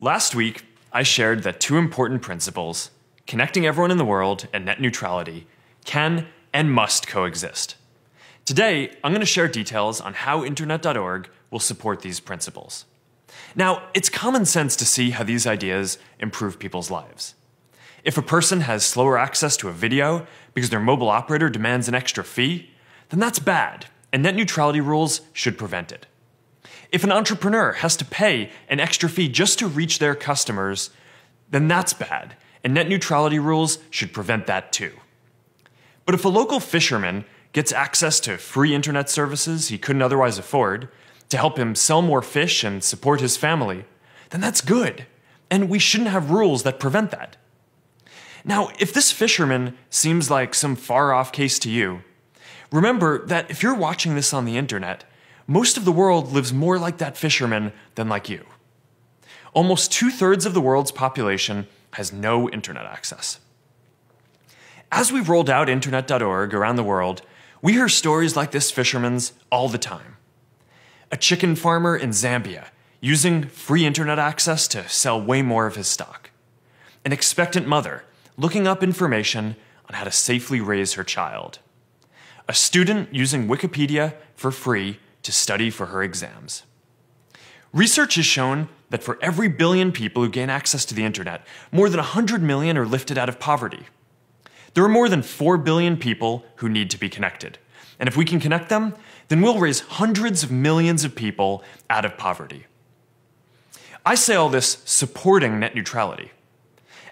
Last week, I shared that two important principles, connecting everyone in the world and net neutrality, can and must coexist. Today, I'm going to share details on how Internet.org will support these principles. Now, it's common sense to see how these ideas improve people's lives. If a person has slower access to a video because their mobile operator demands an extra fee, then that's bad, and net neutrality rules should prevent it. If an entrepreneur has to pay an extra fee just to reach their customers, then that's bad, and net neutrality rules should prevent that too. But if a local fisherman gets access to free internet services he couldn't otherwise afford to help him sell more fish and support his family, then that's good, and we shouldn't have rules that prevent that. Now, if this fisherman seems like some far-off case to you, remember that if you're watching this on the internet, most of the world lives more like that fisherman than like you. Almost 2/3 of the world's population has no internet access. As we've rolled out Internet.org around the world, we hear stories like this fisherman's all the time. A chicken farmer in Zambia using free internet access to sell way more of his stock. An expectant mother looking up information on how to safely raise her child. A student using Wikipedia for free to study for her exams. Research has shown that for every billion people who gain access to the internet, more than 100 million are lifted out of poverty. There are more than 4 billion people who need to be connected. And if we can connect them, then we'll raise hundreds of millions of people out of poverty. I say all this supporting net neutrality.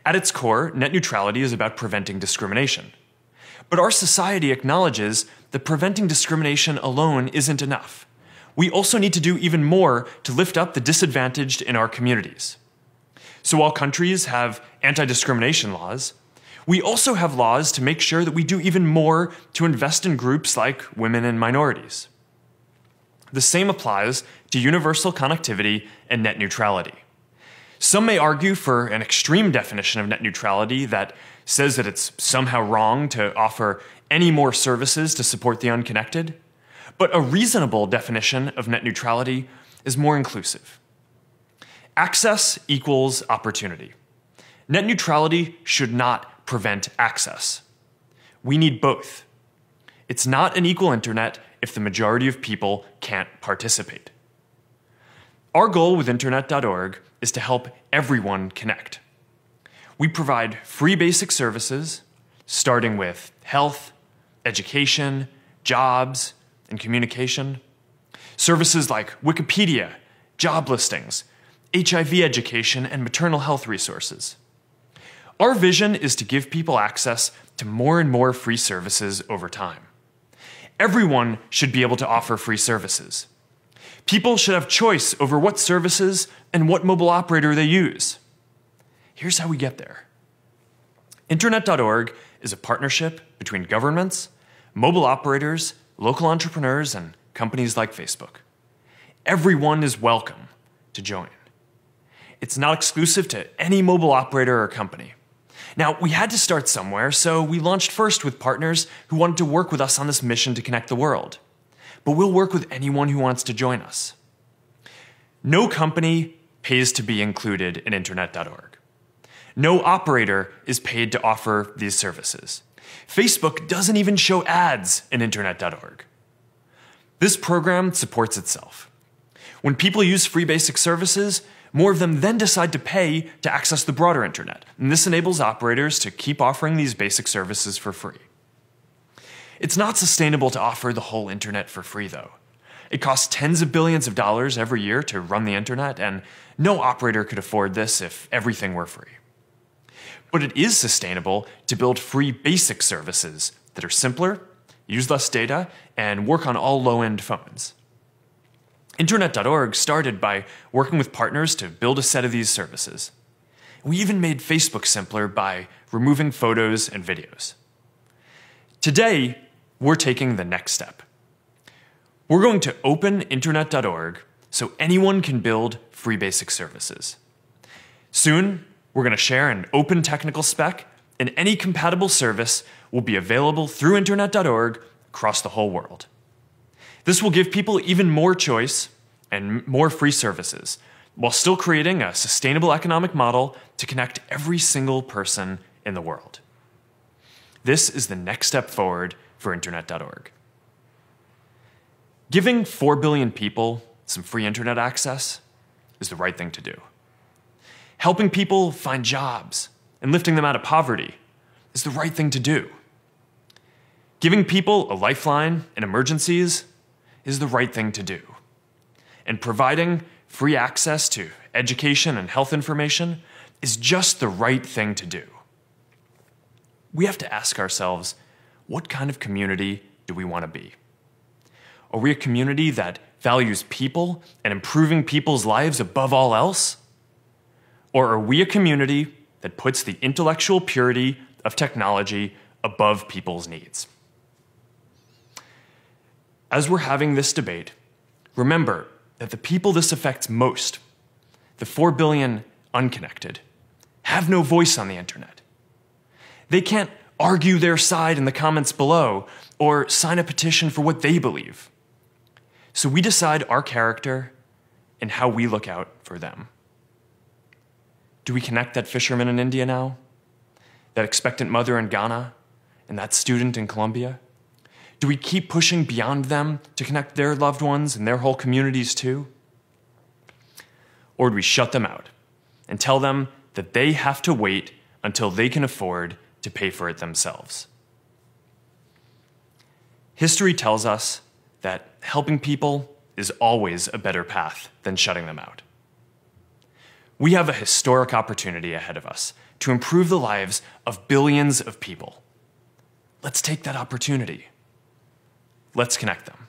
At its core, net neutrality is about preventing discrimination. But our society acknowledges that preventing discrimination alone isn't enough. We also need to do even more to lift up the disadvantaged in our communities. So while countries have anti-discrimination laws, we also have laws to make sure that we do even more to invest in groups like women and minorities. The same applies to universal connectivity and net neutrality. Some may argue for an extreme definition of net neutrality that says that it's somehow wrong to offer any more services to support the unconnected, but a reasonable definition of net neutrality is more inclusive. Access equals opportunity. Net neutrality should not prevent access. We need both. It's not an equal internet if the majority of people can't participate. Our goal with Internet.org is to help everyone connect. We provide free basic services, starting with health, education, jobs, and communication. Services like Wikipedia, job listings, HIV education, and maternal health resources. Our vision is to give people access to more and more free services over time. Everyone should be able to offer free services. People should have choice over what services and what mobile operator they use. Here's how we get there. Internet.org is a partnership between governments, mobile operators, local entrepreneurs, and companies like Facebook. Everyone is welcome to join. It's not exclusive to any mobile operator or company. Now, we had to start somewhere, so we launched first with partners who wanted to work with us on this mission to connect the world. But we'll work with anyone who wants to join us. No company pays to be included in Internet.org. No operator is paid to offer these services. Facebook doesn't even show ads in Internet.org. This program supports itself. When people use free basic services, more of them then decide to pay to access the broader internet, and this enables operators to keep offering these basic services for free. It's not sustainable to offer the whole internet for free, though. It costs tens of billions of dollars every year to run the internet, and no operator could afford this if everything were free. But it is sustainable to build free basic services that are simpler, use less data, and work on all low-end phones. Internet.org started by working with partners to build a set of these services. We even made Facebook simpler by removing photos and videos. Today, we're taking the next step. We're going to open Internet.org so anyone can build free basic services. Soon, we're going to share an open technical spec, and any compatible service will be available through Internet.org across the whole world. This will give people even more choice and more free services while still creating a sustainable economic model to connect every single person in the world. This is the next step forward for Internet.org. Giving 4 billion people some free internet access is the right thing to do. Helping people find jobs and lifting them out of poverty is the right thing to do. Giving people a lifeline in emergencies is the right thing to do. And providing free access to education and health information is just the right thing to do. We have to ask ourselves, what kind of community do we want to be? Are we a community that values people and improving people's lives above all else? Or are we a community that puts the intellectual purity of technology above people's needs? As we're having this debate, remember that the people this affects most, the 4 billion unconnected, have no voice on the internet. They can't argue their side in the comments below or sign a petition for what they believe. So we decide our character and how we look out for them. Do we connect that fisherman in India now? That expectant mother in Ghana? And that student in Colombia? Do we keep pushing beyond them to connect their loved ones and their whole communities too? Or do we shut them out and tell them that they have to wait until they can afford to pay for it themselves? History tells us that helping people is always a better path than shutting them out. We have a historic opportunity ahead of us to improve the lives of billions of people. Let's take that opportunity. Let's connect them.